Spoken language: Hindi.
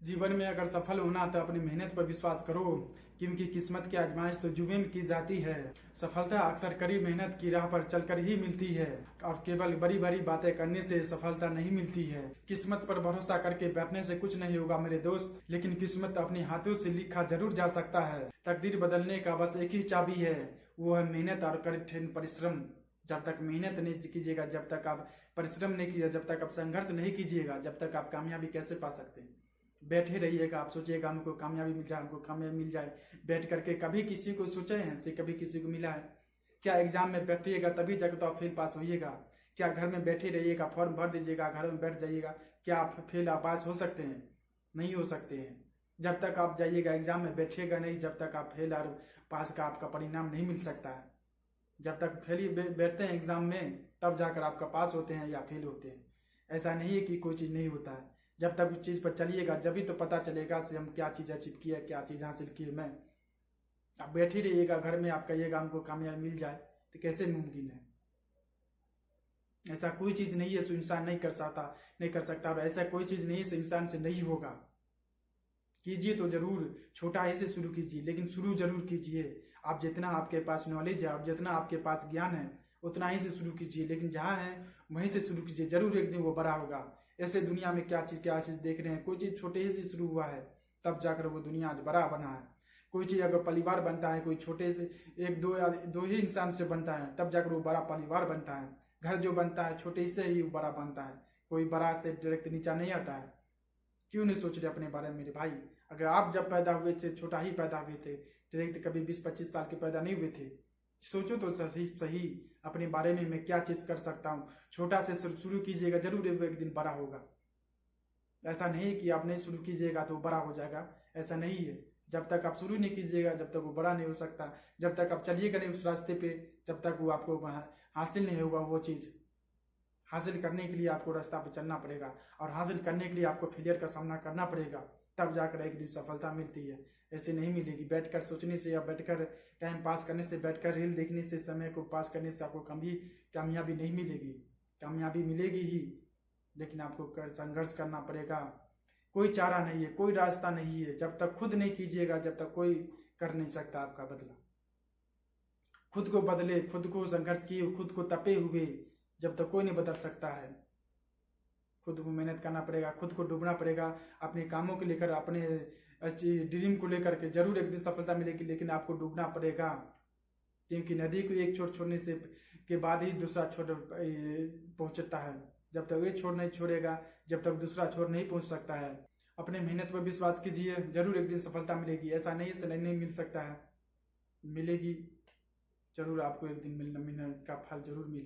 जीवन में अगर सफल होना तो अपनी मेहनत पर विश्वास करो, क्योंकि किस्मत की आजमाइश तो जुए में की जाती है। सफलता अक्सर कड़ी मेहनत की राह पर चलकर ही मिलती है और केवल बड़ी बड़ी बातें करने से सफलता नहीं मिलती है। किस्मत पर भरोसा करके बैठने से कुछ नहीं होगा मेरे दोस्त, लेकिन किस्मत अपने हाथों से लिखा जरूर जा सकता है। तकदीर बदलने का बस एक ही चाबी है, वो है मेहनत और कठिन परिश्रम। जब तक मेहनत नहीं कीजिएगा, जब तक आप परिश्रम नहीं कीजिएगा, जब तक आप संघर्ष नहीं कीजिएगा, जब तक आप कामयाबी कैसे पा सकते हैं। बैठे रहिएगा, आप सोचिएगा हमको कामयाबी मिल जाए, हमको कामयाबी मिल जाए। बैठ करके कभी किसी को सोचे हैं से कभी किसी को मिला है क्या? एग्जाम में बैठिएगा तभी जाकर तो आप फेल पास होइएगा। क्या घर में बैठे रहिएगा, फॉर्म भर दीजिएगा, घर में बैठ जाइएगा, क्या आप फेल आप पास हो सकते हैं? नहीं हो सकते हैं। जब तक आप जाइएगा एग्जाम में बैठिएगा नहीं, जब तक आप फेल और पास का आपका परिणाम नहीं मिल सकता है। जब तक फेल बैठते हैं एग्जाम में तब जाकर आपका पास होते हैं या फेल होते हैं। ऐसा नहीं है कि कोई चीज़ नहीं होता है। जब तक उस चीज़ पर चलिएगा जब तो पता चलेगा कि हम क्या चीज़ अचीव किया, क्या चीज़ हासिल की है। मैं आप बैठे रहिएगा घर में, आप कहिएगा हमको कामयाबी मिल जाए, तो कैसे मुमकिन है? ऐसा कोई चीज़ नहीं है जो इंसान नहीं कर सकता और ऐसा कोई चीज़ नहीं है जो इंसान से नहीं होगा। कीजिए तो जरूर, छोटा ही से शुरू कीजिए, लेकिन शुरू जरूर कीजिए। आप जितना आपके पास नॉलेज है और जितना आपके पास ज्ञान है उतना ही से शुरू कीजिए, लेकिन जहाँ है वहीं से शुरू कीजिए। जरूर एक दिन वो बड़ा होगा। ऐसे दुनिया में क्या चीज़ देख रहे हैं, कोई चीज़ छोटे ही से शुरू हुआ है तब जाकर वो दुनिया आज बड़ा बना है। कोई चीज़ अगर परिवार बनता है, कोई छोटे से एक दो ही इंसान से बनता है तब जाकर वो बड़ा परिवार बनता है। घर जो बनता है छोटे से ही बड़ा बनता है, कोई बड़ा से डायरेक्ट नीचा नहीं आता है। क्यों नहीं सोच रहे अपने बारे में मेरे भाई? अगर आप जब पैदा हुए थे छोटा ही पैदा हुए थे, डायरेक्ट कभी 20-25 साल के पैदा नहीं हुए थे। सोचो तो सही अपने बारे में, मैं क्या चीज़ कर सकता हूँ। छोटा से शुरू कीजिएगा, जरूर एक दिन बड़ा होगा। ऐसा नहीं कि आप नहीं शुरू कीजिएगा तो बड़ा हो जाएगा, ऐसा नहीं है। जब तक आप शुरू नहीं कीजिएगा जब तक वो बड़ा नहीं हो सकता। जब तक आप चलिएगा नहीं उस रास्ते पे जब तक वो आपको हासिल नहीं होगा। वो चीज़ हासिल करने के लिए आपको रास्ता पे चलना पड़ेगा और हासिल करने के लिए आपको फेलियर का सामना करना पड़ेगा, तब जाकर एक दिन सफलता मिलती है। ऐसे नहीं मिलेगी बैठकर सोचने से या बैठकर टाइम पास करने से, बैठकर रील देखने से, समय को पास करने से आपको कभी कामयाबी नहीं मिलेगी। कामयाबी मिलेगी ही, लेकिन आपको संघर्ष करना पड़ेगा। कोई चारा नहीं है, कोई रास्ता नहीं है। जब तक खुद नहीं कीजिएगा जब तक कोई कर नहीं सकता आपका बदला। खुद को बदले, खुद को संघर्ष किए, खुद को तपे हुए जब तक कोई नहीं बदल सकता है। खुद को मेहनत करना पड़ेगा, खुद को डूबना पड़ेगा अपने कामों को लेकर, अपने ड्रीम को लेकर के। जरूर एक दिन सफलता मिलेगी, लेकिन आपको डूबना पड़ेगा, क्योंकि नदी को एक छोर छोड़ने से के बाद ही दूसरा छोर पहुंचता है। जब तक एक छोर नहीं छोड़ेगा जब तक दूसरा छोर नहीं पहुंच सकता है। अपने मेहनत पर विश्वास कीजिए, जरूर एक दिन सफलता मिलेगी। ऐसा नहीं है नहीं मिल सकता है, मिलेगी जरूर। आपको एक दिन मेहनत का फल जरूर मिलेगा।